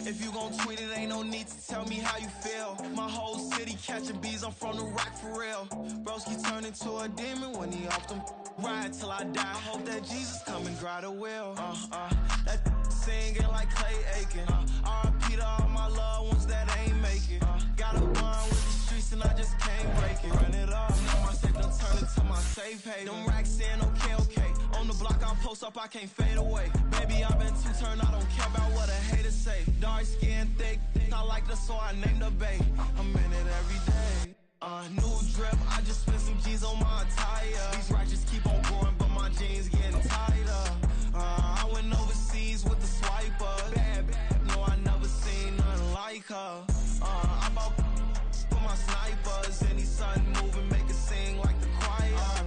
If you gon' tweet it, ain't no need to tell me how you feel. My whole city catching bees, I'm from the rock for real. Broski turned into a demon when he off them. Ride till I die, hope that Jesus come and grab the wheel. That singing like Clay Aiken. R.I.P. to all my loved ones that ain't make it. Got a bond with the streets and I just can't break it. Run it up, now my safe done turn it to my safe haven. Them racks in, okay. On the block, I'll post up, I can't fade away. Baby, I've been too turned, I don't care about what a hater say. Dark skin, thick, I like the so I named the bay. I'm in it every day. New drip, I just spent some G's on my attire. These righteous keep on growing, but my jeans getting tighter. I went overseas with the swiper. Bad, no, I never seen nothing like her. I bought for my snipers. Any sudden moving, make it sing like the choir.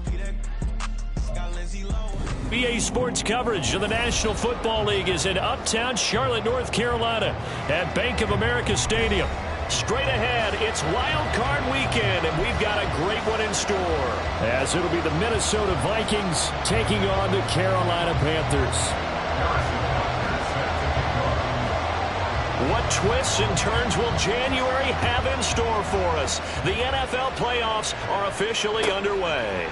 Got Lindsay Lowe. BA Sports coverage of the National Football League is in uptown Charlotte, North Carolina at Bank of America Stadium. Straight ahead, it's Wild Card Weekend, and we've got a great one in store, as it'll be the Minnesota Vikings taking on the Carolina Panthers. What twists and turns will January have in store for us? The NFL playoffs are officially underway.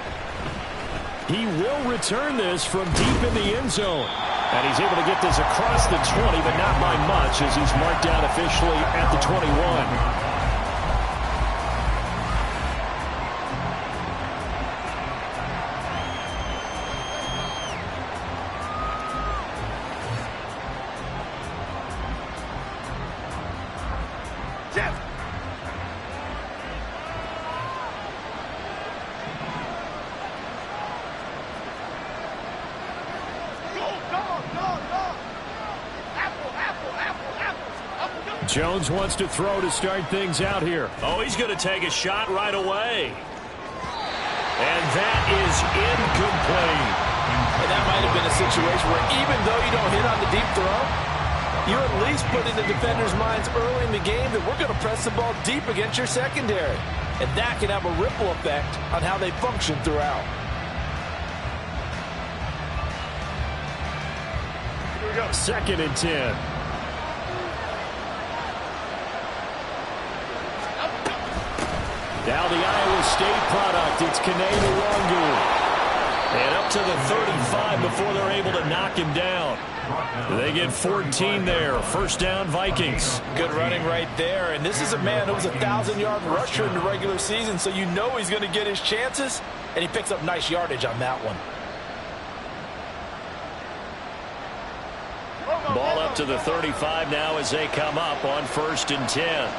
He will return this from deep in the end zone. And he's able to get this across the 20, but not by much, as he's marked down officially at the 21. Jones wants to throw to start things out here. Oh, he's going to take a shot right away. And that is incomplete. And that might have been a situation where even though you don't hit on the deep throw, you're at least putting the defenders' minds early in the game that we're going to press the ball deep against your secondary. And that can have a ripple effect on how they function throughout. Here we go. 2nd and 10. Now the Iowa State product, it's Kene Nwangwu. And up to the 35 before they're able to knock him down. They get 14 there. First down, Vikings. Good running right there. And this is a man who was a 1,000-yard rusher in the regular season, so you know he's going to get his chances. And he picks up nice yardage on that one. Ball up to the 35 now as they come up on 1st and 10.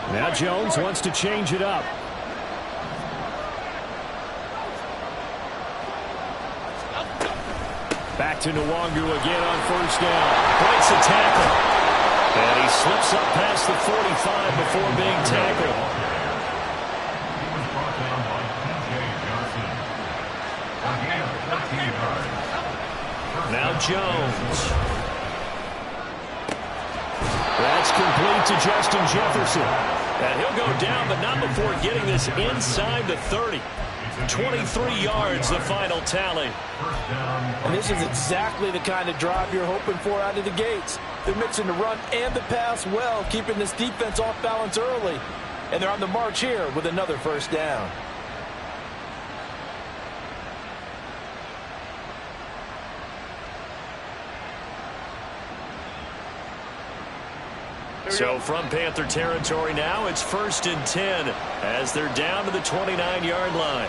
Now Jones wants to change it up. Back to Nwangwu again on 1st down. Breaks a tackle. And he slips up past the 45 before being tackled. Now Jones. That's complete to Justin Jefferson. And he'll go down, but not before getting this inside the 30. 23 yards, the final tally. And this is exactly the kind of drive you're hoping for out of the gates. They're mixing the run and the pass well, keeping this defense off balance early. And they're on the march here with another 1st down. So from Panther territory now, it's 1st and 10 as they're down to the 29-yard line.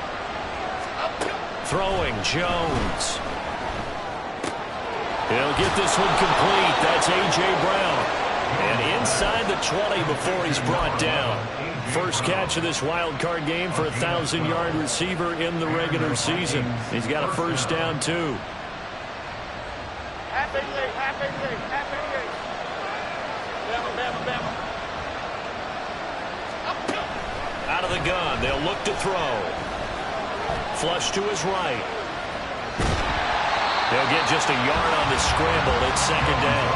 Throwing, Jones. He'll get this one complete. That's A.J. Brown. And inside the 20 before he's brought down. First catch of this wild card game for a 1,000-yard receiver in the regular season. He's got a 1st down, too. Out of the gun, they'll look to throw. Flush to his right. They'll get just a yard on the scramble. It's 2nd down.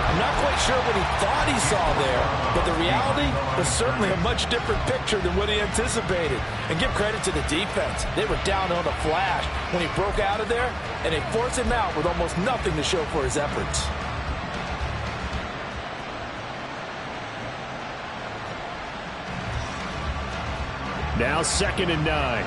I'm not quite sure what he thought he saw there, but the reality was certainly a much different picture than what he anticipated. And give credit to the defense. They were down on a flash when he broke out of there, and they forced him out with almost nothing to show for his efforts. Now 2nd and 9.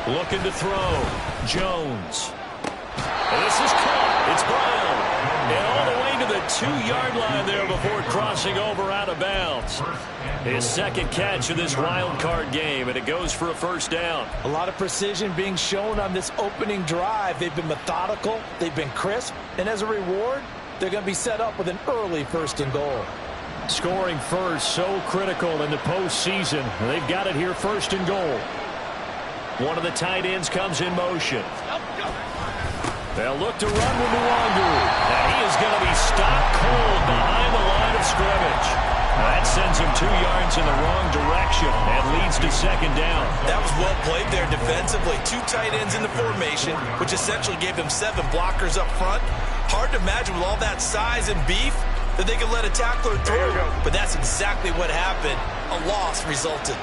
Looking to throw. Jones. This is caught. It's Brown. And all the way to the 2-yard line there before crossing over out of bounds. His second catch of this wild card game, and it goes for a first down. A lot of precision being shown on this opening drive. They've been methodical. They've been crisp. And as a reward, they're going to be set up with an early 1st and goal. Scoring first, so critical in the postseason. They've got it here, 1st and goal. One of the tight ends comes in motion. They'll look to run with Nwangu. And he is going to be stopped cold behind the line of scrimmage. That sends him 2 yards in the wrong direction and leads to 2nd down. That was well played there defensively. 2 tight ends in the formation, which essentially gave them 7 blockers up front. Hard to imagine with all that size and beef that they could let a tackler through. But that's exactly what happened. A loss resulted.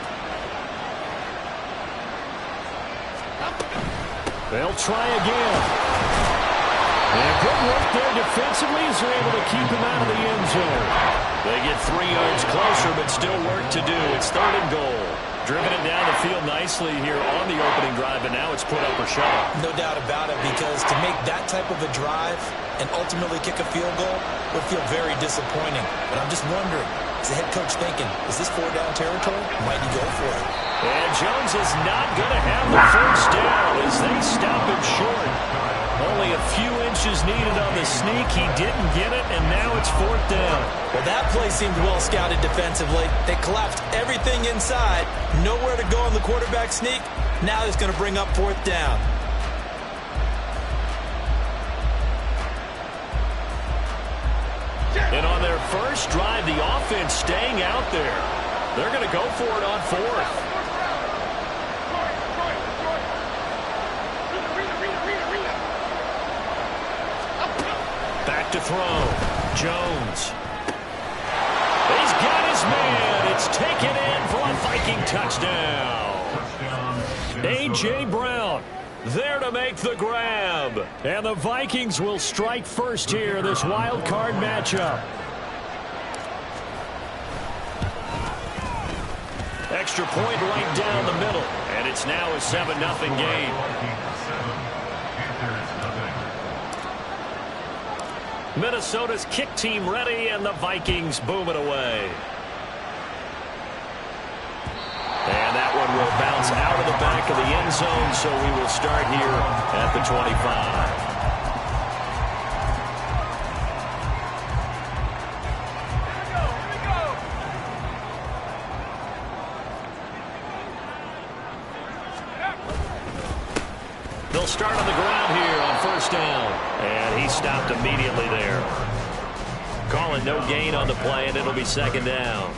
They'll try again. And good work there defensively as they're able to keep him out of the end zone. They get 3 yards closer, but still work to do. It's 3rd and goal. Driven it down the field nicely here on the opening drive, and now it's put up or shut up. No doubt about it, because to make that type of a drive and ultimately kick a field goal would feel very disappointing. But I'm just wondering, is the head coach thinking, is this 4-down territory? Might he go for it? And Jones is not going to have the first down as they stop him short. Only a few inches needed on the sneak. He didn't get it, and now it's 4th down. Well, that play seemed well scouted defensively. They collapsed everything inside. Nowhere to go on the quarterback sneak. Now it's going to bring up 4th down. And on their first drive, the offense staying out there. They're going to go for it on 4th. Back to throw. Jones. He's got his man. It's taken in for a Viking touchdown. A.J. Brown there to make the grab. And the Vikings will strike first here, this wild card matchup. Extra point right down the middle. And it's now a 7-0 game. Minnesota's kick team ready, and the Vikings boom it away. And that one will bounce out of the back of the end zone, so we will start here at the 25. They'll start on the ground here on 1st down. And he stopped immediately there. Calling no gain on the play, and it'll be 2nd down.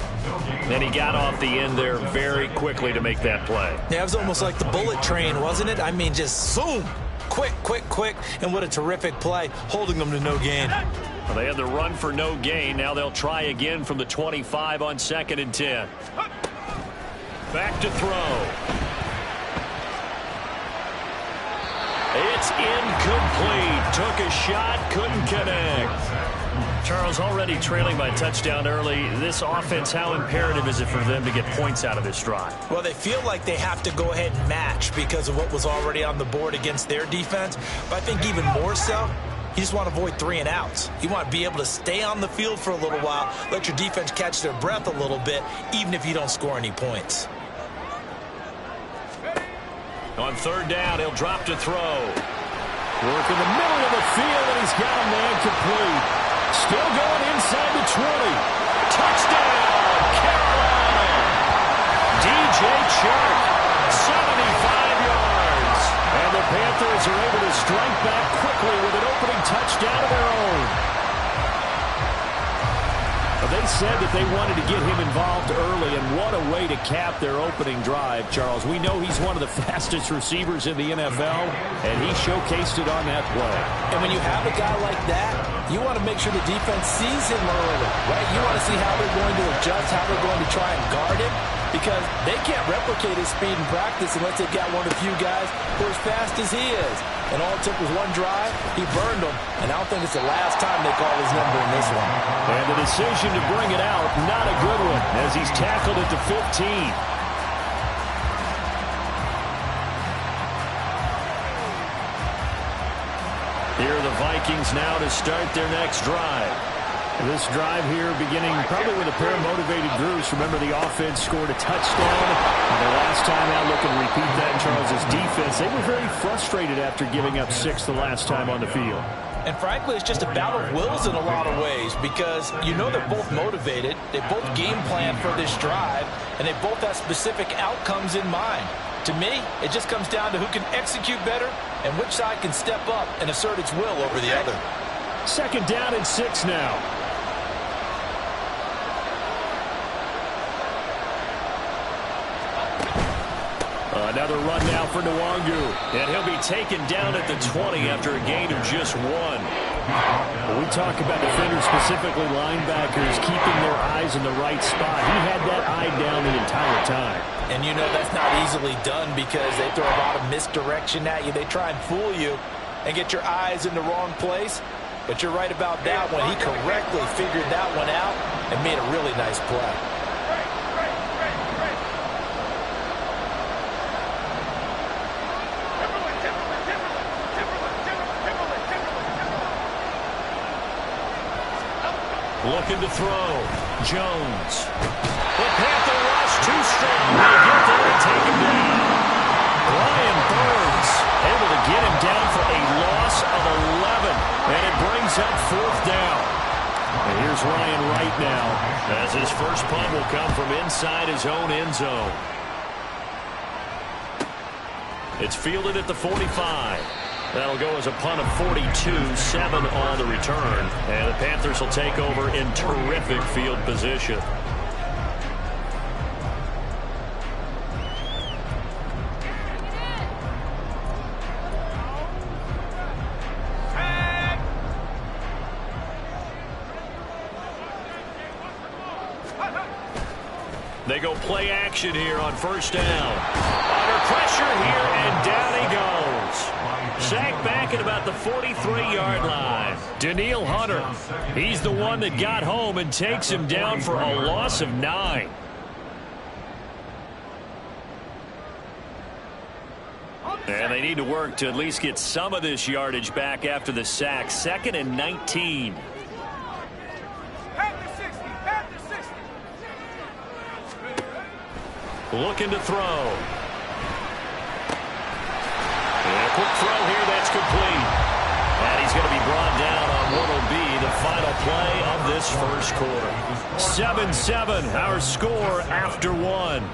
And he got off the end there very quickly to make that play. Yeah, it was almost like the bullet train, wasn't it? I mean, just zoom. Quick, quick, quick. And what a terrific play, holding them to no gain. Well, they had the run for no gain. Now they'll try again from the 25 on 2nd and 10. Back to throw. It's incomplete. Took a shot, couldn't connect. Charles, already trailing by touchdown early. This offense, how imperative is it for them to get points out of this drive? Well, they feel like they have to go ahead and match because of what was already on the board against their defense. But I think even more so, you just want to avoid 3 and outs. You want to be able to stay on the field for a little while, let your defense catch their breath a little bit, even if you don't score any points. On 3rd down, he'll drop to throw. Work in the middle of the field, and he's got a man complete. Still going inside the 20. Touchdown, Carolina. DJ Chark, 75 yards. And the Panthers are able to strike back quickly with an opening touchdown of their own. They they said that they wanted to get him involved early, and what a way to cap their opening drive, Charles. We know he's one of the fastest receivers in the NFL, and he showcased it on that play. And when you have a guy like that, you want to make sure the defense sees him early, right? You want to see how they're going to adjust, how they're going to try and guard him, because they can't replicate his speed in practice unless they've got one of the few guys who are as fast as he is. And all it took was one drive, he burned them, and I don't think it's the last time they call his number in this one. And the decision to bring it out, not a good one, as he's tackled at the 15. Here are the Vikings now to start their next drive. This drive here beginning probably with a pair of motivated Drews. Remember, the offense scored a touchdown. And the last time out, look and repeat that in Charles's defense. They were very frustrated after giving up 6 the last time on the field. And frankly, it's just a battle of wills in a lot of ways, because you know they're both motivated, they both game plan for this drive, and they both have specific outcomes in mind. To me, it just comes down to who can execute better and which side can step up and assert its will over the other. 2nd down and 6 now. Another run now for Nwangu. And he'll be taken down at the 20 after a gain of just 1. We talk about defenders, specifically linebackers, keeping their eyes in the right spot. He had that eye down the entire time. And you know that's not easily done, because they throw a lot of misdirection at you. They try and fool you and get your eyes in the wrong place. But you're right about that one. He correctly figured that one out and made a really nice play. Looking to throw. Jones. The Panther rush too strong. They get there and take him down. Brian Burns able to get him down for a loss of 11. And it brings up 4th down. And here's Ryan right now, as his first punt will come from inside his own end zone. It's fielded at the 45. That'll go as a punt of 42, 7 on the return. And the Panthers will take over in terrific field position. They go play action here on 1st down. Under pressure here, and down he goes. Sacked back at about the 43-yard line. Danielle Hunter, he's the one that got home and takes him down for a loss of 9. And they need to work to at least get some of this yardage back after the sack. 2nd and 19. Looking to throw. And a quick throw here, that's complete. And he's going to be brought down on what will be the final play of this first quarter. 7-7, our score after 1.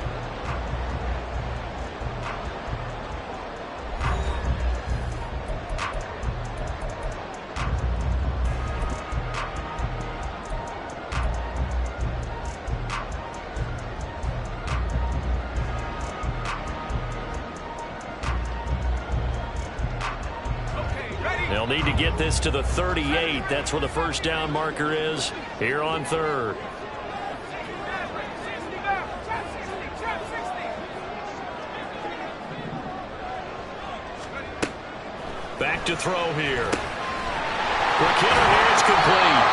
They'll need to get this to the 38. That's where the 1st down marker is here on 3rd. Back to throw here. Quick hitter here, it's complete.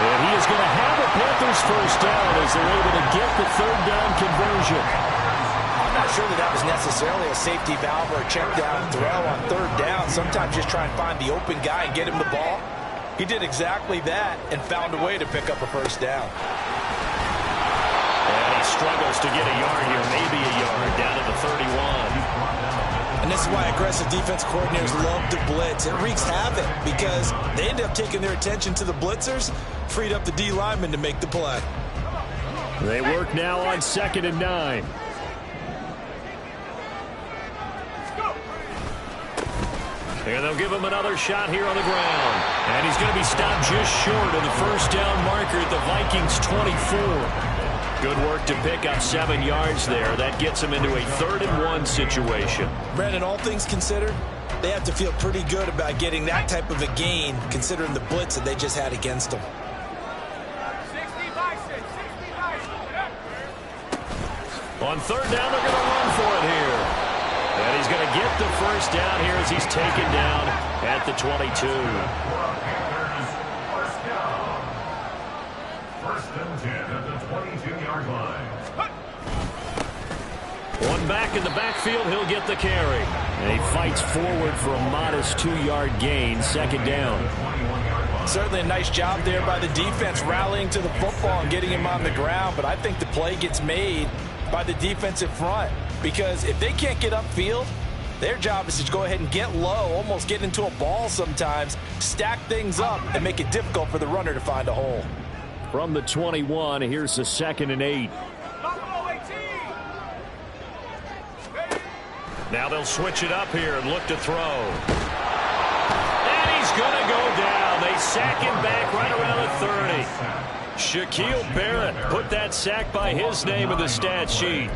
And he is going to have the Panthers 1st down as they're able to get the 3rd down conversion. I'm not sure that was necessarily a safety valve or a check down throw on 3rd down. Sometimes just try and find the open guy and get him the ball. He did exactly that and found a way to pick up a 1st down. And he struggles to get a yard here, maybe a yard, down at the 31. And this is why aggressive defense coordinators love to blitz. It wreaks havoc because they end up taking their attention to the blitzers, freed up the D lineman to make the play. They work now on 2nd and 9. And they'll give him another shot here on the ground. And he's going to be stopped just short of the first down marker at the Vikings 24. Good work to pick up 7 yards there. That gets him into a 3rd-and-1 situation. Brandon, all things considered, they have to feel pretty good about getting that type of a gain, considering the blitz that they just had against them. On 3rd down, they're going to run for it here. And he's going to get the first down here as he's taken down at the 22. First and 10 at the 22-yard line. One back in the backfield, he'll get the carry. And he fights forward for a modest 2-yard gain, 2nd down. Certainly a nice job there by the defense rallying to the football and getting him on the ground, but I think the play gets made by the defensive front, because if they can't get upfield, their job is to go ahead and get low, almost get into a ball sometimes, stack things up, and make it difficult for the runner to find a hole. From the 21, here's the 2nd and 8. Now they'll switch it up here and look to throw. And he's going to go down. They sack him back right around the 30. Shaquille Barrett put that sack by his name in the stat sheet.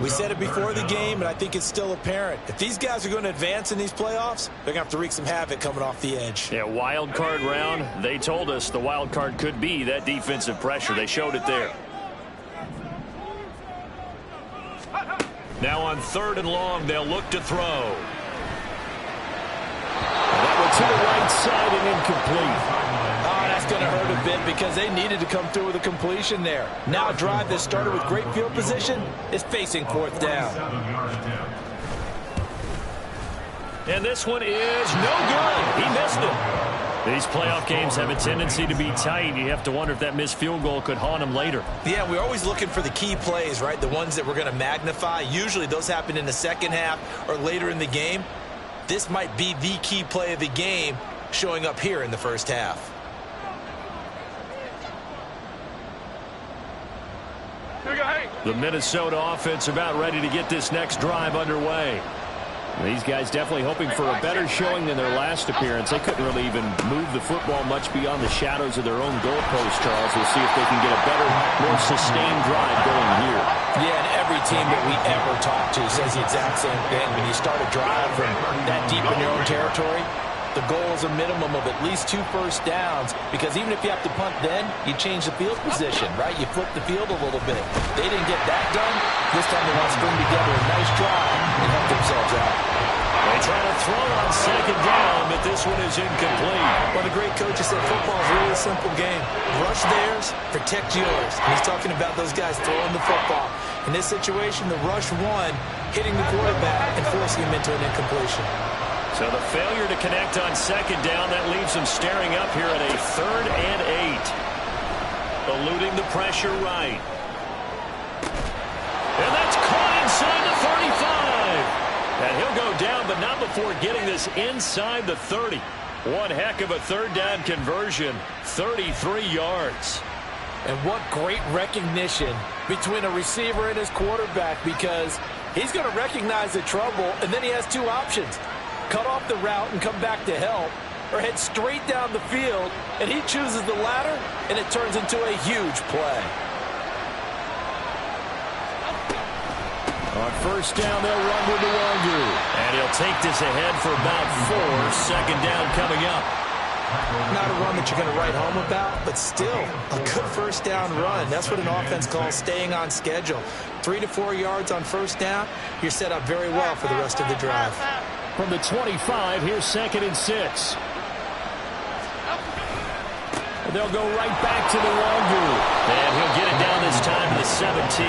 We said it before the game, and I think it's still apparent. If these guys are going to advance in these playoffs, they're going to have to wreak some havoc coming off the edge. Yeah, wild card round. They told us the wild card could be that defensive pressure. They showed it there. Now on 3rd and long, they'll look to throw. That one to the right side and incomplete. Oh, that's going to hurt a bit because they needed to come through with a completion there. Now a drive that started with great field position is facing 4th down. And this one is no good. He missed it. These playoff games have a tendency to be tight. You have to wonder if that missed field goal could haunt him later. Yeah, we're always looking for the key plays, right? The ones that we're going to magnify. Usually those happen in the second half or later in the game. This might be the key play of the game showing up here in the first half. The Minnesota offense about ready to get this next drive underway. These guys definitely hoping for a better showing than their last appearance. They couldn't really even move the football much beyond the shadows of their own goalpost, Charles. We'll see if they can get a better, more sustained drive going here. Yeah, and every team that we ever talk to says the exact same thing. When you start a drive from that deep in your own territory, the goal is a minimum of at least 2 first downs, because even if you have to punt then, you change the field position, right? You flip the field a little bit. They didn't get that done. This time they want to string together a nice drive and help themselves out. They try to throw on 2nd down, but this one is incomplete. Well, the great coach has said football is really a simple game. Rush theirs, protect yours. And he's talking about those guys throwing the football. In this situation, the rush won, hitting the quarterback and forcing him into an incompletion. So the failure to connect on 2nd down, that leaves them staring up here at a 3rd and 8. Eluding the pressure right. And that's caught inside the 35. And he'll go down, but not before getting this inside the 30. One heck of a 3rd down conversion, 33 yards. And what great recognition between a receiver and his quarterback, because he's going to recognize the trouble, and then he has 2 options. Cut off the route and come back to help, or head straight down the field, and he chooses the latter, and it turns into a huge play. On 1st down, they'll run with the Wangu. And he'll take this ahead for about 4. 2nd down coming up. Not a run that you're going to write home about, but still a good 1st down run. That's what an offense calls staying on schedule. 3 to 4 yards on 1st down, you're set up very well for the rest of the drive. From the 25, here's 2nd and 6. They'll go right back to the Wangu. And he'll get it down this time to the 17.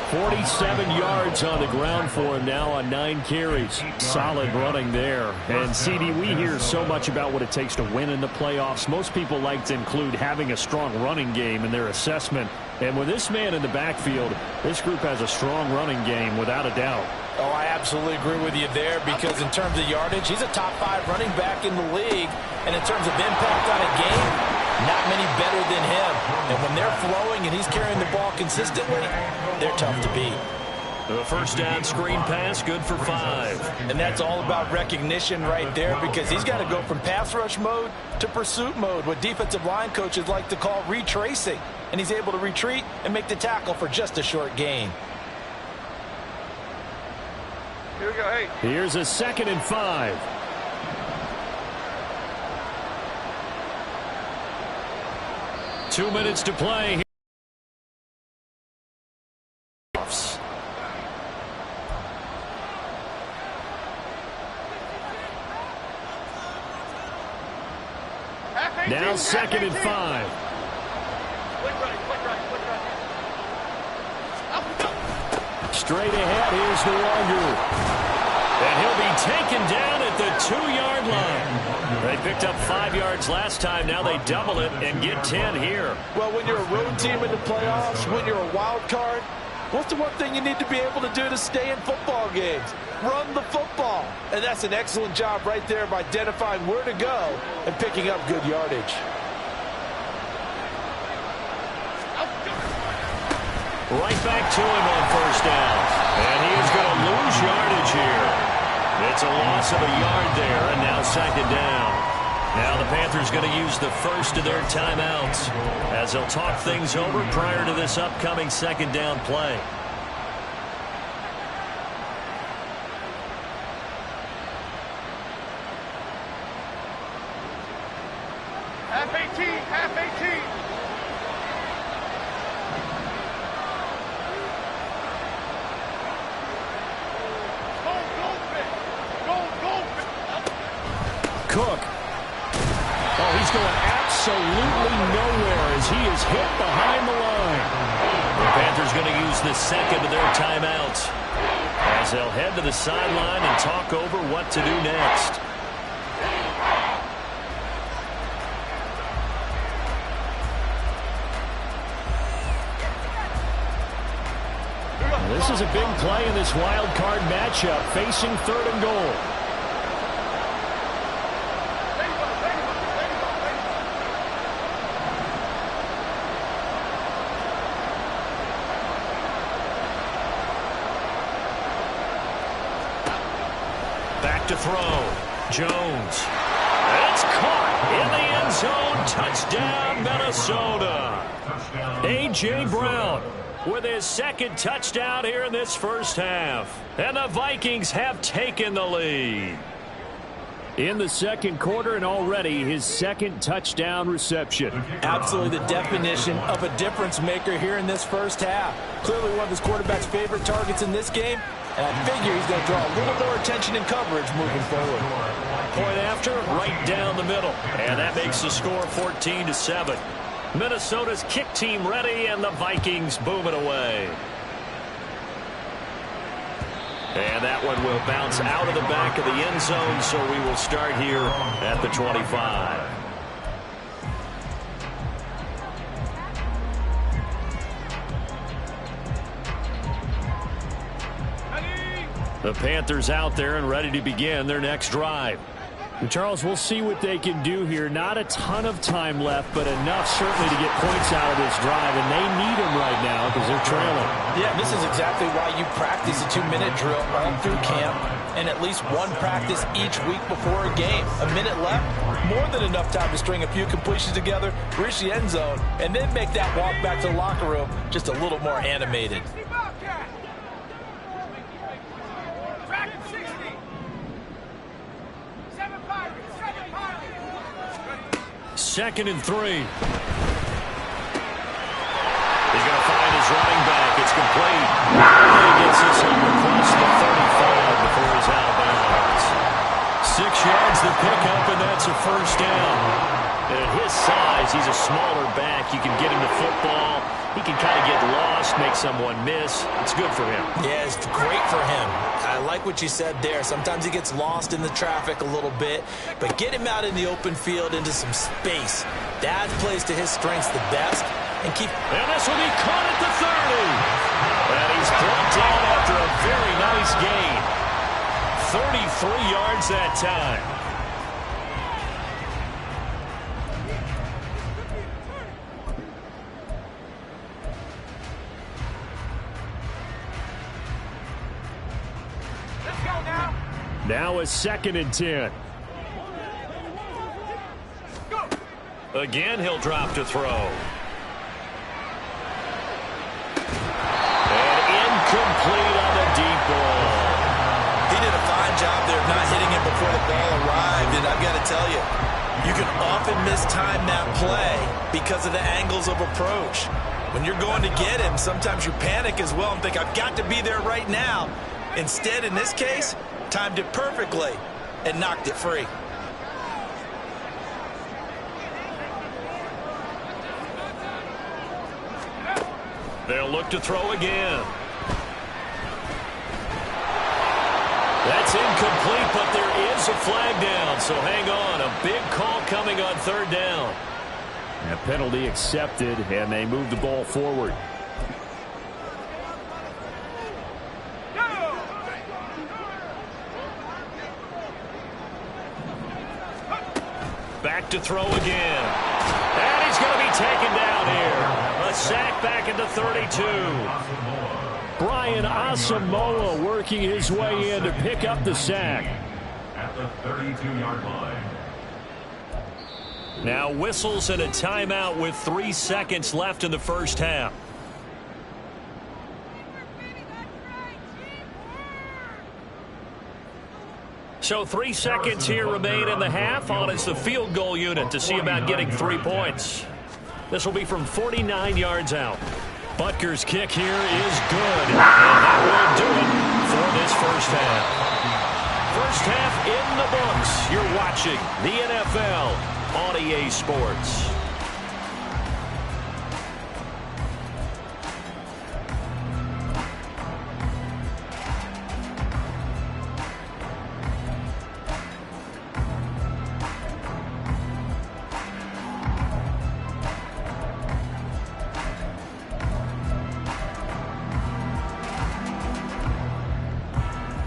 47 yards on the ground for him now on 9 carries. Solid running there. And, CD, we hear so much about what it takes to win in the playoffs. Most people like to include having a strong running game in their assessment. And with this man in the backfield, this group has a strong running game without a doubt. Oh, I absolutely agree with you there, because in terms of yardage, he's a top 5 running back in the league. And in terms of impact on a game, not many better than him. And when they're flowing and he's carrying the ball consistently, they're tough to beat. The first down screen pass, good for 5. And that's all about recognition right there, because he's got to go from pass rush mode to pursuit mode, what defensive line coaches like to call retracing. And he's able to retreat and make the tackle for just a short gain. Here we go, hey. Here's a 2nd and 5. Two minutes to play. Now 2nd and 5. Straight ahead, here's the longer. And he'll be taken down at the 2-yard line. They picked up 5 yards last time. Now they double it and get 10 here. Well, when you're a road team in the playoffs, when you're a wild card, what's the one thing you need to be able to do to stay in football games? Run the football. And that's an excellent job right there of identifying where to go and picking up good yardage. Right back to him on first down. And he is going to lose yardage here. It's a loss of a yard there, and now 2nd down. Now the Panthers going to use the first of their timeouts as they'll talk things over prior to this upcoming 2nd down play. Half 18, half 18. Cook. Oh, he's going absolutely nowhere as he is hit behind the line. The Panthers going to use the 2nd of their timeouts as they'll head to the sideline and talk over what to do next. This is a big play in this wild card matchup, facing 3rd and goal. Back to throw. Jones. It's caught in the end zone. Touchdown, Minnesota. A.J. Brown with his 2nd touchdown here in this first half. And the Vikings have taken the lead. In the 2nd quarter, and already his 2nd touchdown reception. Absolutely the definition of a difference maker here in this first half. Clearly one of his quarterback's favorite targets in this game. And I figure he's going to draw a little more attention and coverage moving forward. Point after, right down the middle. And that makes the score 14-7. Minnesota's kick team ready, and the Vikings boom it away. And that one will bounce out of the back of the end zone, so we will start here at the 25. The Panthers out there and ready to begin their next drive. And Charles, we'll see what they can do here. Not a ton of time left, but enough certainly to get points out of this drive, and they need them right now because they're trailing. Yeah, this is exactly why you practice a 2-minute drill all through camp and at least one practice each week before a game. A minute left, more than enough time to string a few completions together, reach the end zone, and then make that walk back to the locker room just a little more animated. 2nd and 3. He's going to find his running back. It's complete. He gets this one across the 35 before he's out of bounds. 6 yards to pick up, and that's a first down. And at his size, he's a smaller back. You can get him the football. He can kind of get lost, make someone miss. It's good for him. Yeah, it's great for him. I like what you said there. Sometimes he gets lost in the traffic a little bit, but get him out in the open field into some space. That plays to his strengths the best. And this will be caught at the 30. And he's brought down after a very nice gain. 33 yards that time. Now a 2nd and 10. Again, he'll drop to throw. And incomplete on the deep ball. He did a fine job there of not hitting it before the ball arrived. And I've got to tell you, you can often mistime that play because of the angles of approach. When you're going to get him, sometimes you panic as well and think, I've got to be there right now. Instead, in this case, timed it perfectly and knocked it free. They'll look to throw again. That's incomplete, but there is a flag down, so hang on. A big call coming on 3rd down. A penalty accepted, and they move the ball forward. Back to throw again. And he's going to be taken down here. A sack back into 32. Brian Asamoah working his way in to pick up the sack. At the 32-yard line. Now whistles and a timeout with 3 seconds left in the first half. So 3 seconds here remain in the half. On is the field goal unit to see about getting 3 points. This will be from 49 yards out. Butker's kick here is good. And that will do it for this first half. First half in the books. You're watching the NFL on EA Sports.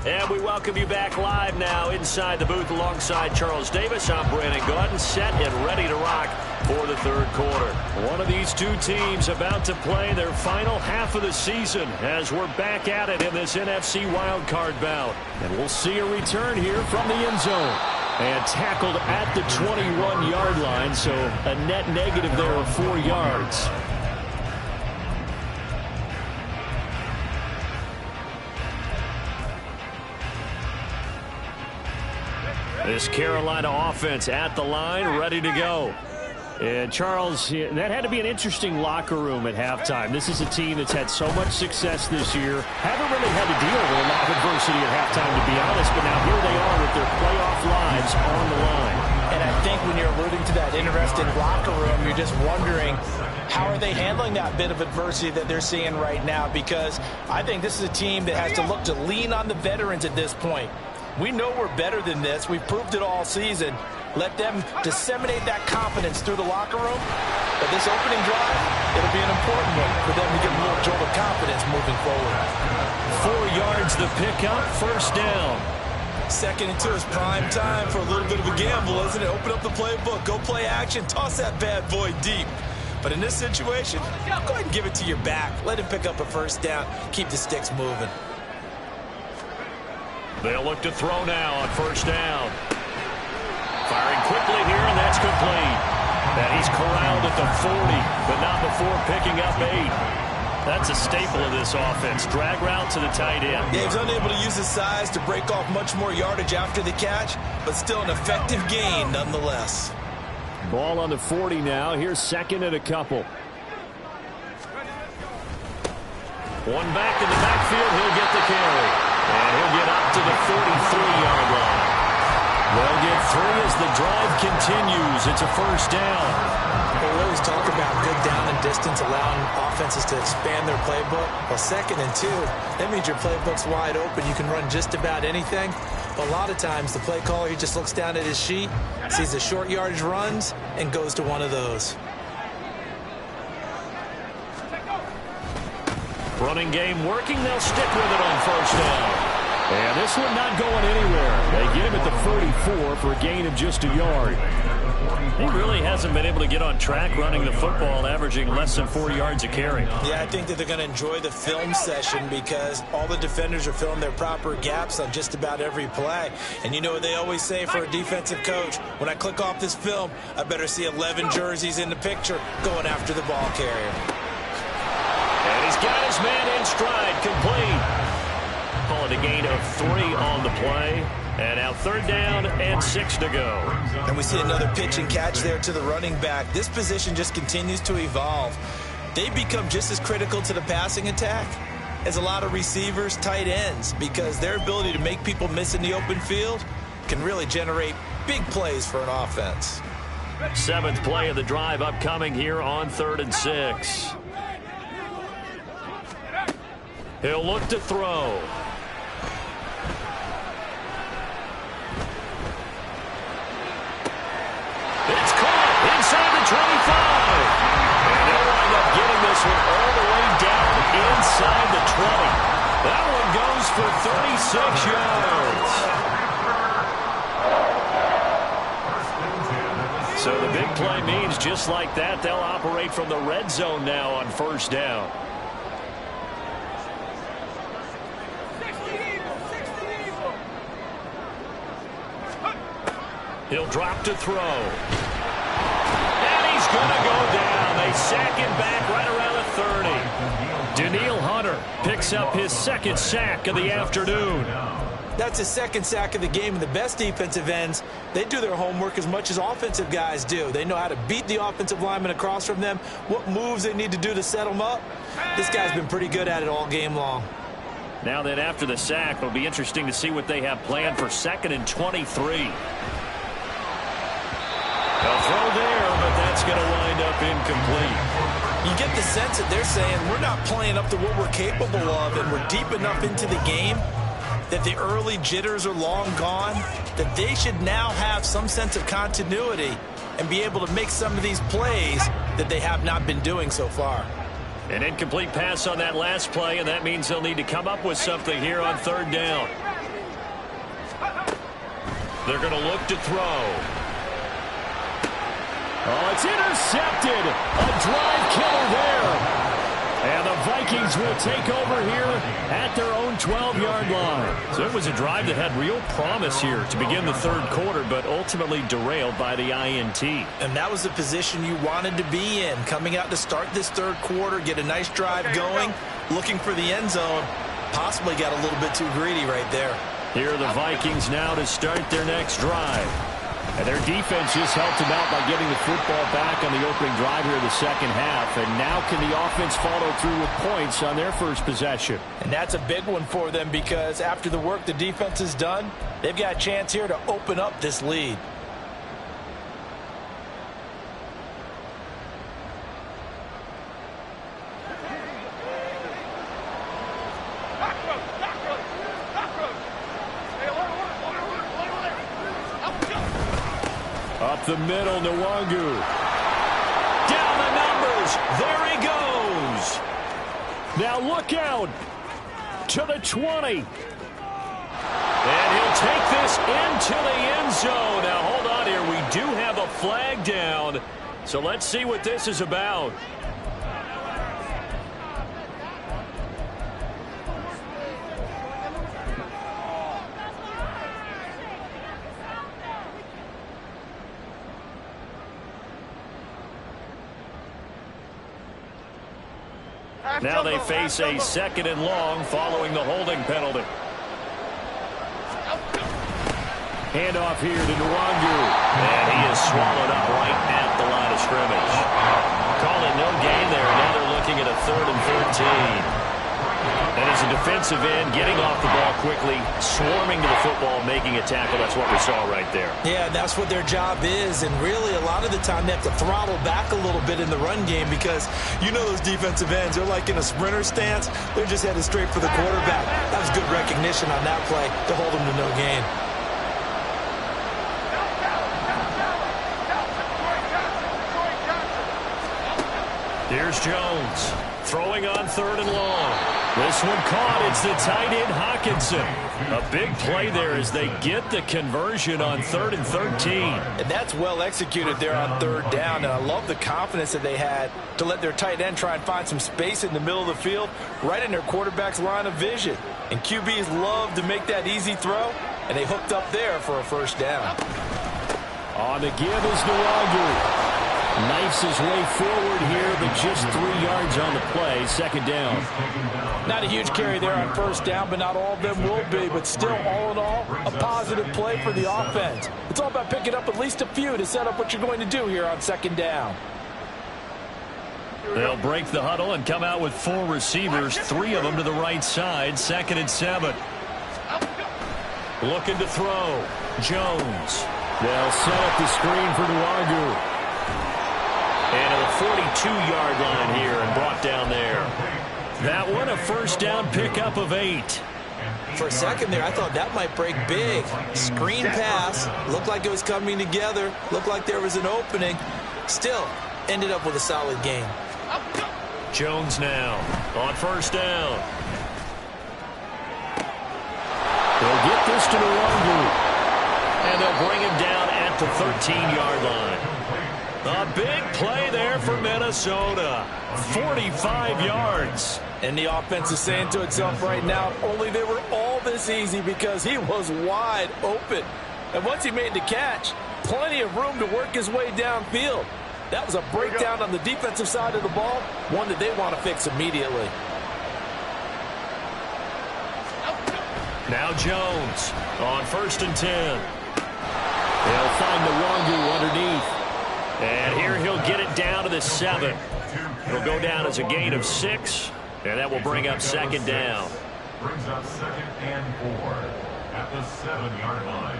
And we welcome you back live now inside the booth alongside Charles Davis. I'm Brandon Gaudin, set and ready to rock for the 3rd quarter. One of these two teams about to play their final half of the season as we're back at it in this NFC wildcard bout. And we'll see a return here from the end zone. And tackled at the 21-yard line, so a net negative there of 4 yards. This Carolina offense at the line, ready to go. And Charles, that had to be an interesting locker room at halftime. This is a team that's had so much success this year. Haven't really had to deal with a lot of adversity at halftime, to be honest, but now here they are with their playoff lives on the line. And I think when you're alluding to that interesting locker room, you're just wondering, how are they handling that bit of adversity that they're seeing right now? Because I think this is a team that has to look to lean on the veterans at this point. We know we're better than this. We've proved it all season. Let them disseminate that confidence through the locker room. But this opening drive, it'll be an important one for them to get a little jolt of confidence moving forward. 4 yards the pickup, first down. 2nd and 2 is prime time for a little bit of a gamble, isn't it? Open up the playbook, go play action, toss that bad boy deep. But in this situation, go ahead and give it to your back. Let him pick up a first down. Keep the sticks moving. They'll look to throw now on first down. Firing quickly here, and that's complete. And he's corralled at the 40, but not before picking up 8. That's a staple of this offense. Drag route to the tight end. Yeah, he's unable to use his size to break off much more yardage after the catch, but still an effective gain nonetheless. Ball on the 40 now. Here's 2nd and a couple. One back in the backfield. He'll get the carry. And he'll get up to the 43-yard line. They'll get 3 as the drive continues. It's a first down. Well, we always talk about good down and distance, allowing offenses to expand their playbook. Well, 2nd and 2, that means your playbook's wide open. You can run just about anything. But a lot of times, the play caller, he just looks down at his sheet, sees the short yardage runs, and goes to one of those. Running game working. They'll stick with it on first down. And this one not going anywhere. They get him at the 44 for a gain of just a yard. He really hasn't been able to get on track running the football, averaging less than 4 yards a carry. Yeah, I think that they're going to enjoy the film session because all the defenders are filling their proper gaps on just about every play. And you know what they always say for a defensive coach? When I click off this film, I better see 11 jerseys in the picture going after the ball carrier. And he's got his man in stride, complete. Call it a gain of 3 on the play. And now 3rd down and 6 to go. And we see another pitch and catch there to the running back. This position just continues to evolve. They become just as critical to the passing attack as a lot of receivers, tight ends, because their ability to make people miss in the open field can really generate big plays for an offense. 7th play of the drive upcoming here on 3rd and 6. He'll look to throw. It's caught inside the 25. And they'll wind up getting this one all the way down inside the 20. That one goes for 36 yards. So the big play means just like that, they'll operate from the red zone now on 1st down. He'll drop to throw. And he's going to go down. They sack him back right around the 30. Danielle Hunter picks up his 2nd sack of the afternoon. That's his 2nd sack of the game. And the best defensive ends, they do their homework as much as offensive guys do. They know how to beat the offensive lineman across from them, what moves they need to do to set them up. This guy's been pretty good at it all game long. Now then, after the sack, it'll be interesting to see what they have planned for 2nd and 23. They'll throw there, but that's going to wind up incomplete. You get the sense that they're saying we're not playing up to what we're capable of, and we're deep enough into the game that the early jitters are long gone, that they should now have some sense of continuity and be able to make some of these plays that they have not been doing so far. An incomplete pass on that last play, and that means they'll need to come up with something here on 3rd down. They're going to look to throw. Oh, it's intercepted. A drive killer there. And the Vikings will take over here at their own 12-yard line. So it was a drive that had real promise here to begin the 3rd quarter, but ultimately derailed by the INT. And that was the position you wanted to be in, coming out to start this 3rd quarter, get a nice drive going, looking for the end zone. Possibly got a little bit too greedy right there. Here are the Vikings now to start their next drive. And their defense just helped them out by getting the football back on the opening drive here in the 2nd half. And now can the offense follow through with points on their first possession? And that's a big one for them because after the work the defense has done, they've got a chance here to open up this lead. Up the middle, Nwangu. Down the numbers. There he goes. Now look out to the 20. And he'll take this into the end zone. Now hold on here. We do have a flag down. So let's see what this is about. Now they face a 2nd and long following the holding penalty. Handoff here to Nwangu. And he is swallowed up right at the line of scrimmage. Call it no gain there. Now they're looking at a 3rd and 13. And as a defensive end, getting off the ball quickly, swarming to the football, making a tackle. That's what we saw right there. Yeah, that's what their job is. And really, a lot of the time, they have to throttle back a little bit in the run game because you know those defensive ends, they're like in a sprinter stance. They're just headed straight for the quarterback. That was good recognition on that play to hold them to no gain. Here's Jones throwing on 3rd and long. This one caught. It's the tight end Hockenson. A big play there as they get the conversion on 3rd and 13. And that's well executed there on 3rd down. And I love the confidence that they had to let their tight end try and find some space in the middle of the field, right in their quarterback's line of vision. And QBs love to make that easy throw, and they hooked up there for a 1st down. On the give is Nwogu. Knifes his way forward here, but just 3 yards on the play. 2nd down. Not a huge carry there on 1st down, but not all of them will be. But still, all in all, a positive play for the offense. It's all about picking up at least a few to set up what you're going to do here on 2nd down. They'll break the huddle and come out with 4 receivers, 3 of them to the right side. 2nd and 7. Looking to throw. Jones. They'll set up the screen for Nwogu. And to the 42-yard line here and brought down there. That one a 1st down pickup of 8. For a second there, I thought that might break big. Screen pass. Looked like it was coming together. Looked like there was an opening. Still, ended up with a solid game. Jones now on 1st down. They'll get this to Nwogu. And they'll bring him down at the 13-yard line. A big play there for Minnesota. 45 yards. And the offense is saying to itself right now, only they were all this easy because he was wide open. And once he made the catch, plenty of room to work his way downfield. That was a breakdown on the defensive side of the ball, one that they want to fix immediately. Now Jones on 1st and 10. They'll find Nwogu underneath. And here he'll get it down to the 7. It'll go down as a gain of 6, and that will bring up 2nd down. Brings up 2nd and 4 at the 7-yard line.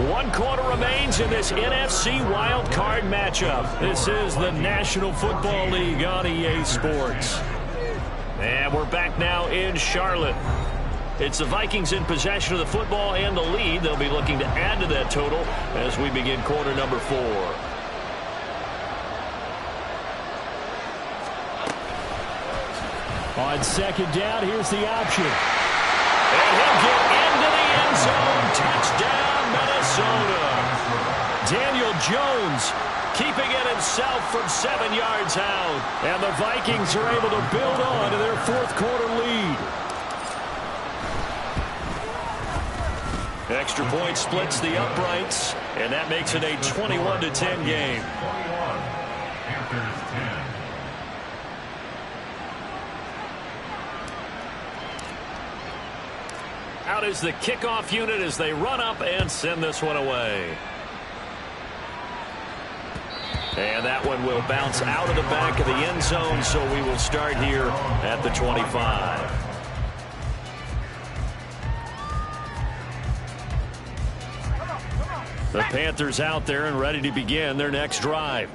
1 quarter remains in this NFC Wild Card matchup. This is the National Football League on EA Sports. And we're back now in Charlotte. It's the Vikings in possession of the football and the lead. They'll be looking to add to that total as we begin quarter number 4. On 2nd down, here's the option. And he'll get into the end zone. Touchdown, Minnesota. Daniel Jones keeping it himself from 7 yards out. And the Vikings are able to build on to their 4th quarter lead. Extra point splits the uprights, and that makes it a 21-10 game. Out is the kickoff unit as they run up and send this one away. And that one will bounce out of the back of the end zone, so we will start here at the 25. The Panthers out there and ready to begin their next drive.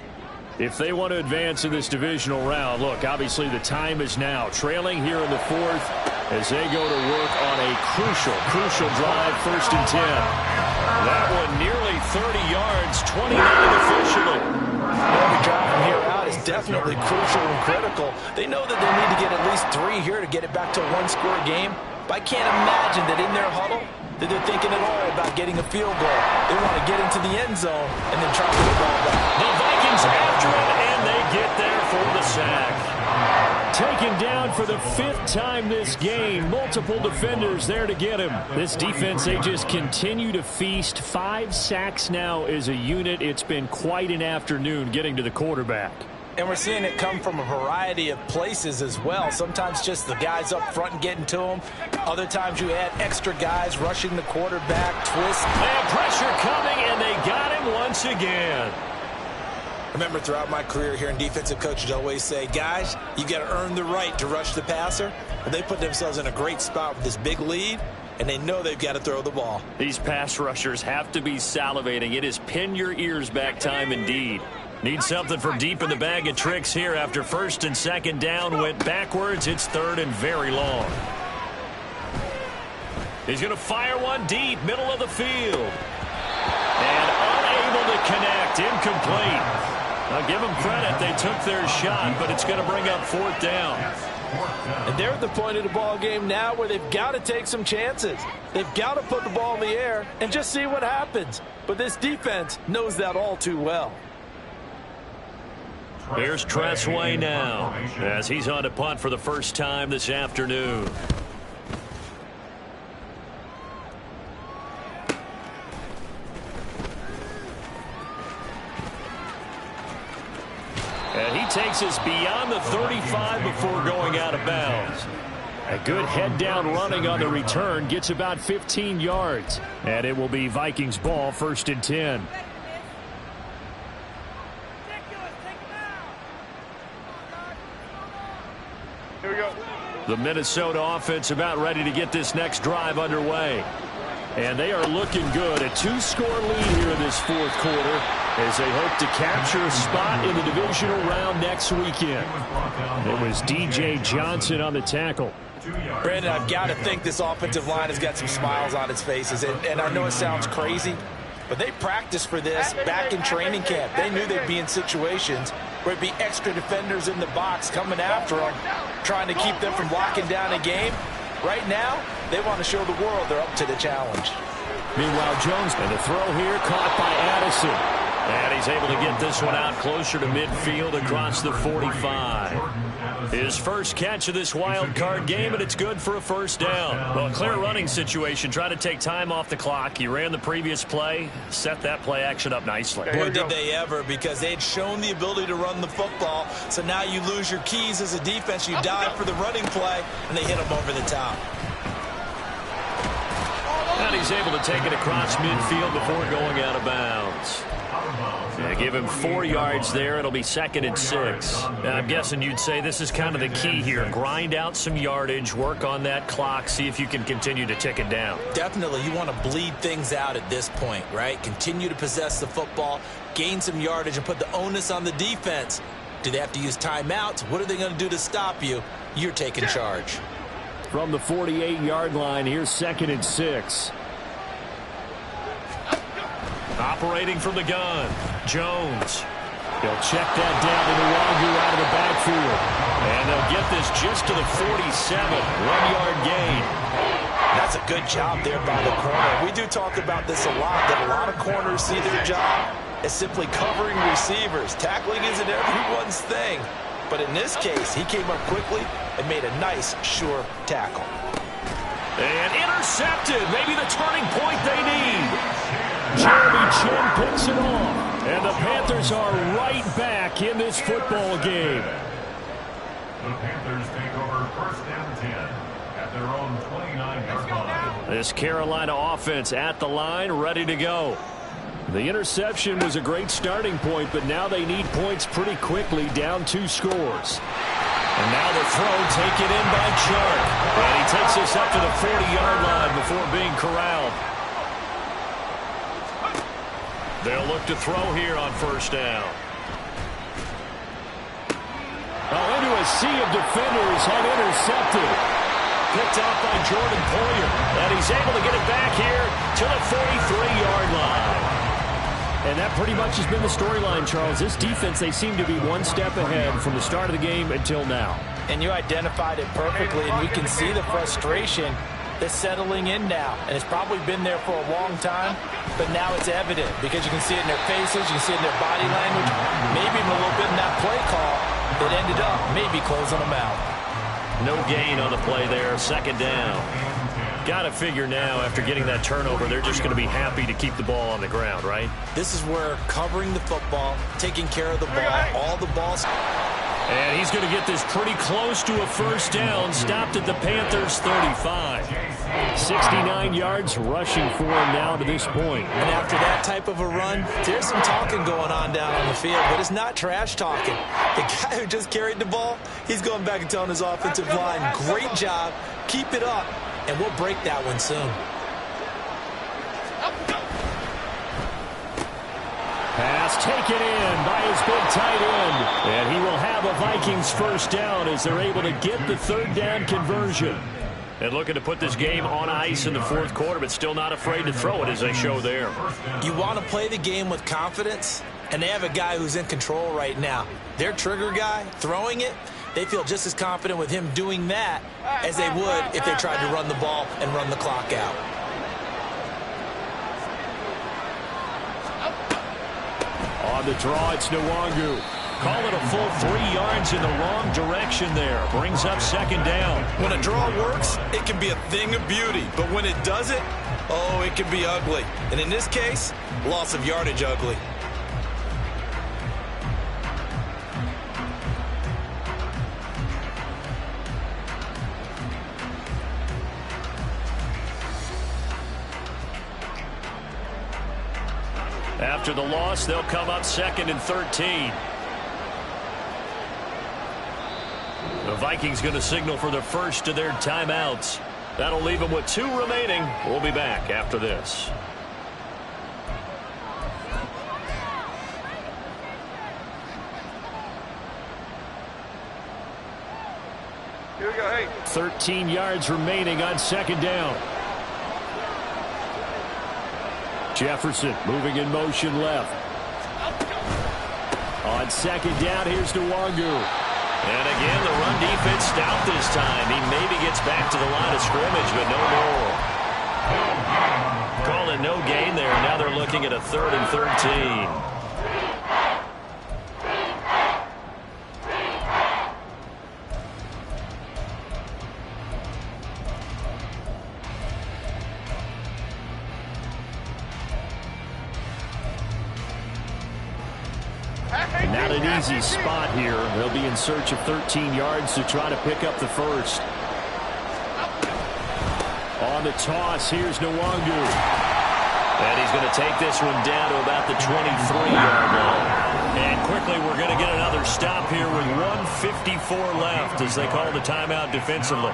If they want to advance in this divisional round, look, obviously the time is now. Trailing here in the 4th as they go to work on a crucial drive, 1st and 10. That one nearly 30 yards, 29 officially. Every drive from here out is definitely crucial and critical. They know that they need to get at least 3 here to get it back to a 1-score game. But I can't imagine that in their huddle that they're thinking at all about getting a field goal. They want to get into the end zone and then try to get the ball back. The Vikings after it, and they get there for the sack. Taken down for the 5th time this game. Multiple defenders there to get him. This defense, they just continue to feast. 5 sacks now as a unit. It's been quite an afternoon getting to the quarterback. And we're seeing it come from a variety of places as well. Sometimes just the guys up front and getting to them. Other times you add extra guys rushing the quarterback, twist. They have pressure coming, and they got him once again. Remember, throughout my career here in defensive coaches, I always say, guys, you got to earn the right to rush the passer. Well, they put themselves in a great spot with this big lead, and they know they've got to throw the ball. These pass rushers have to be salivating. It is pin your ears back time indeed. Need something from deep in the bag of tricks here after 1st and 2nd down. Went backwards. It's 3rd and very long. He's going to fire one deep, middle of the field. And unable to connect, incomplete. I'll give them credit. They took their shot, but it's going to bring up 4th down. And they're at the point of the ball game now where they've got to take some chances. They've got to put the ball in the air and just see what happens. But this defense knows that all too well. Here's Tressway now as he's on to punt for the first time this afternoon. And he takes us beyond the 35 before going out of bounds. A good head-down running on the return gets about 15 yards. And it will be Vikings ball, 1st and 10. Here we go. The Minnesota offense about ready to get this next drive underway. And they are looking good. A 2-score lead here in this 4th quarter as they hope to capture a spot in the divisional round next weekend. It was DJ Johnson on the tackle. Brandon, I've got to think this offensive line has got some smiles on its faces. And I know it sounds crazy, but they practiced for this back in training camp. They knew they'd be in situations where it'd be extra defenders in the box coming after them, trying to keep them from locking down a game. Right now, they want to show the world they're up to the challenge. Meanwhile, Jones, and the throw here caught by Addison. And he's able to get this one out closer to midfield across the 45. His first catch of this wild card game, and it's good for a 1st down. Well, a clear running situation. Try to take time off the clock. He ran the previous play, set that play action up nicely. Boy, did they ever, because they'd shown the ability to run the football. So now you lose your keys as a defense. You dive for the running play, and they hit him over the top. And he's able to take it across midfield before going out of bounds. Yeah, give him 4 yards there. It'll be 2nd and 6. I'm guessing you'd say this is kind of the key here. Grind out some yardage, work on that clock, see if you can continue to tick it down. Definitely. You want to bleed things out at this point, right? Continue to possess the football, gain some yardage, and put the onus on the defense. Do they have to use timeouts? What are they going to do to stop you? You're taking charge. From the 48-yard line, here's 2nd and 6. Operating from the gun, Jones. He'll check that down to the Wagyu out of the backfield. And they'll get this just to the 47. 1-yard gain. That's a good job there by the corner. We do talk about this a lot, that a lot of corners see their job as simply covering receivers. Tackling isn't everyone's thing. But in this case, he came up quickly and made a nice, sure tackle. And intercepted. Maybe the turning point they need. Jeremy Chin picks it off. And the Panthers are right back in this football game. The Panthers take over 1st and 10 at their own 29-yard line. This Carolina offense at the line, ready to go. The interception was a great starting point, but now they need points pretty quickly, down 2 scores. And now the throw taken in by Chark. And he takes us up to the 40-yard line before being corralled. They'll look to throw here on 1st down. Into a sea of defenders and intercepted. Picked off by Jordan Poyer. And he's able to get it back here to the 43-yard line. And that pretty much has been the storyline, Charles. This defense, they seem to be one step ahead from the start of the game until now. And you identified it perfectly, and you can see the frustration that's settling in now. And it's probably been there for a long time, but now it's evident because you can see it in their faces, you can see it in their body language, maybe even a little bit in that play call that ended up maybe closing them out. No gain on the play there, 2nd down. Got to figure now, after getting that turnover, they're just going to be happy to keep the ball on the ground, right? This is where covering the football, taking care of the ball, all the balls. And he's going to get this pretty close to a 1st down, stopped at the Panthers' 35. 69 yards rushing for him now to this point. And after that type of a run, there's some talking going on down on the field, but it's not trash talking. The guy who just carried the ball, he's going back and telling his offensive line, great job, keep it up. And we'll break that one soon. Pass taken in by his big tight end. And he will have a Vikings 1st down as they're able to get the 3rd down conversion. And looking to put this game on ice in the 4th quarter, but still not afraid to throw it as they show there. You want to play the game with confidence? and they have a guy who's in control right now. Their trigger guy, throwing it, they feel just as confident with him doing that as they would if they tried to run the ball and run the clock out. On the draw, it's Nwangu. Call it a full 3 yards in the wrong direction there. Brings up second down. When a draw works, it can be a thing of beauty. But when it doesn't, oh, it can be ugly. And in this case, loss of yardage ugly. After the loss, they'll come up 2nd and 13. The Vikings going to signal for the first of their timeouts. That'll leave them with 2 remaining. We'll be back after this. Here we go, hey. 13 yards remaining on second down. Jefferson moving in motion left. On second down, here's Nwangu. And again, the run defense stout this time. He maybe gets back to the line of scrimmage, but no more. Call it no gain there. Now they're looking at a 3rd and 13. Not an easy spot here. They'll be in search of 13 yards to try to pick up the first. On the toss, here's Nwangu. And he's going to take this one down to about the 23-yard line. And quickly, we're going to get another stop here with 1:54 left as they call the timeout defensively.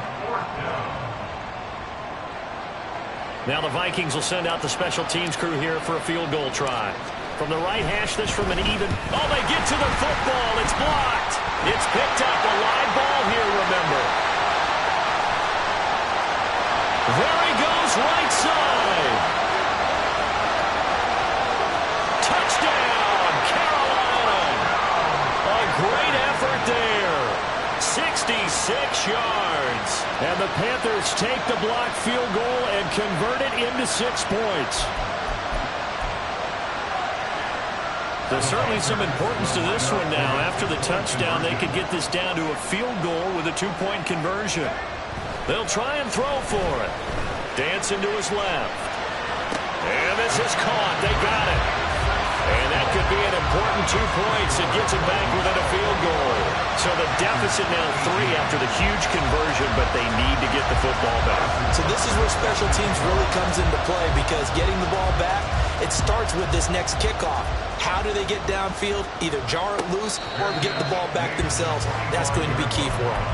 Now the Vikings will send out the special teams crew here for a field goal try. From the right hash, this from an even. Oh, they get to the football. It's blocked. It's picked up. A live ball here, remember. There he goes, right side. Touchdown, Carolina. A great effort there. 66 yards. And the Panthers take the blocked field goal and convert it into 6 points. There's certainly some importance to this one now. After the touchdown, they could get this down to a field goal with a 2-point conversion. They'll try and throw for it. Dancing to his left. And this is caught. They got it. And that could be an important 2 points. It gets them back within a field goal. So the deficit now 3 after the huge conversion, but they need to get the football back. So this is where special teams really comes into play, because getting the ball back, it starts with this next kickoff. How do they get downfield? Either jar it loose or get the ball back themselves. That's going to be key for them.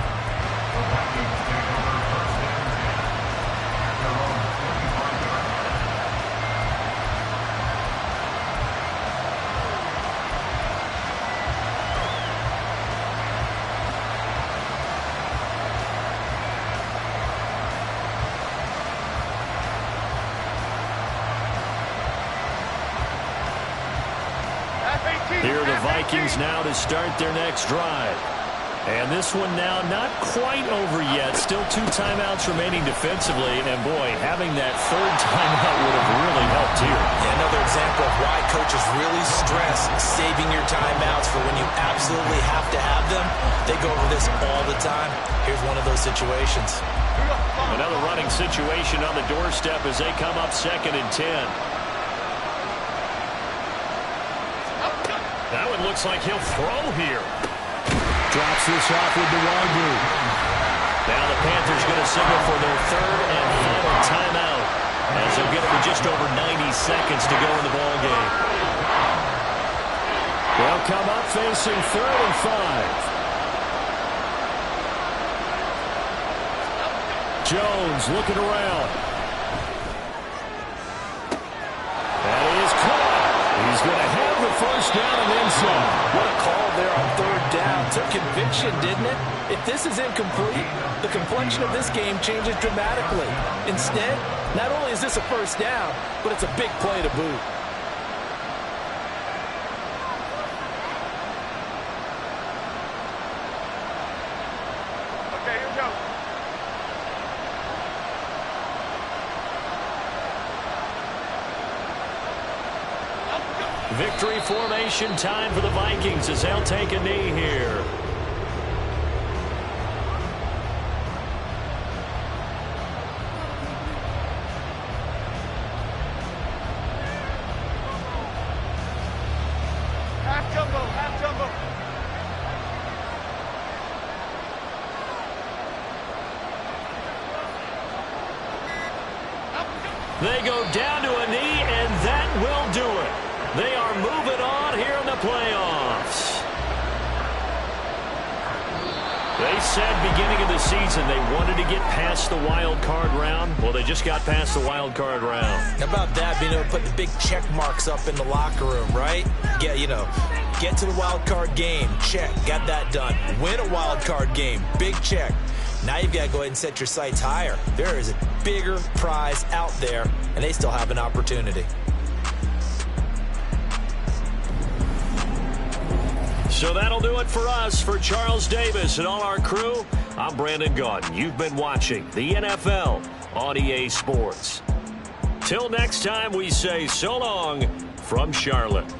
Here are the Vikings now to start their next drive. And this one now not quite over yet. Still 2 timeouts remaining defensively. And, boy, having that 3rd timeout would have really helped here. Yeah, another example of why coaches really stress saving your timeouts for when you absolutely have to have them. They go over this all the time. Here's one of those situations. Another running situation on the doorstep as they come up 2nd and 10. That one looks like he'll throw here. Drops this off with Nwangu. Now the Panthers going to signal for their 3rd and final timeout, as they'll get it with just over 90 seconds to go in the ball game. They'll come up facing 3rd and 5. Jones looking around. That is caught. He's going to have the first down and then some. What a call there on 3rd down. Took conviction, didn't it? If this is incomplete, the complexion of this game changes dramatically. Instead, not only is this a first down, but it's a big play to boot. Victory formation time for the Vikings as they'll take a knee here. Half jumbo, half jumbo. They go down to a knee, and that will do it. They are moving on here in the playoffs. They said beginning of the season they wanted to get past the wild card round. Well, they just got past the wild card round. How about that, being able to put the big check marks up in the locker room, right? Get to the wild card game, check, got that done. Win a wild card game, big check. Now you've got to go ahead and set your sights higher. There is a bigger prize out there, and they still have an opportunity. So that'll do it for us. For Charles Davis and all our crew, I'm Brandon Gaudin. You've been watching the NFL on EA Sports. Till next time, we say so long from Charlotte.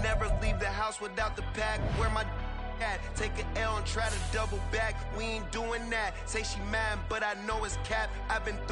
Never leave the house without the pack. Where my at? Take an L and try to double back. We ain't doing that. Say she mad, but I know it's cap. I've been through